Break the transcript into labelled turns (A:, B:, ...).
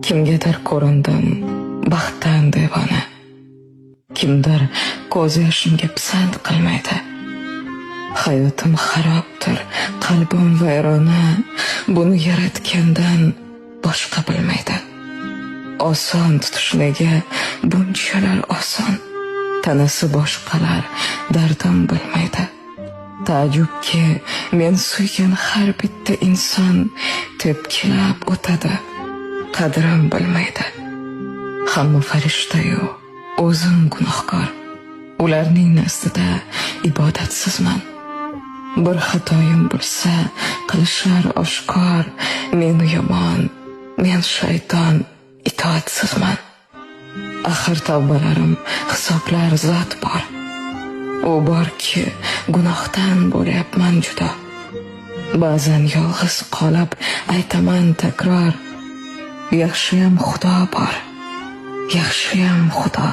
A: Kimgadir ko'rindim baxtdan devona, kimdir ko'z yoshimga pisand qilmaydi. Hayotim xarobdir, qalbim vayrona, buni yaratgandan boshqa bilmaydi. Oson tutish nega bunchalar oson, tanasi boshqalar dardim bilmaydi. Taajjubki men suygan har bitta inson tepkilab o'tadi, qadrim bilmaydi. Hamma farishta-yu o'zim gunohkor, ularning nazdida ibodatsizman. Bir xatoyim bo'lsa qilishar oshkor, men yomon, men shayton, itoatsizman. Axir tavbalarim hisoblar zot bor. U borki gunohdan bo'lyapman judo. Ba'zan yolg'iz qolib aytaman takror, yaxshiyam Xudo bor, yaxshiyam Xudo.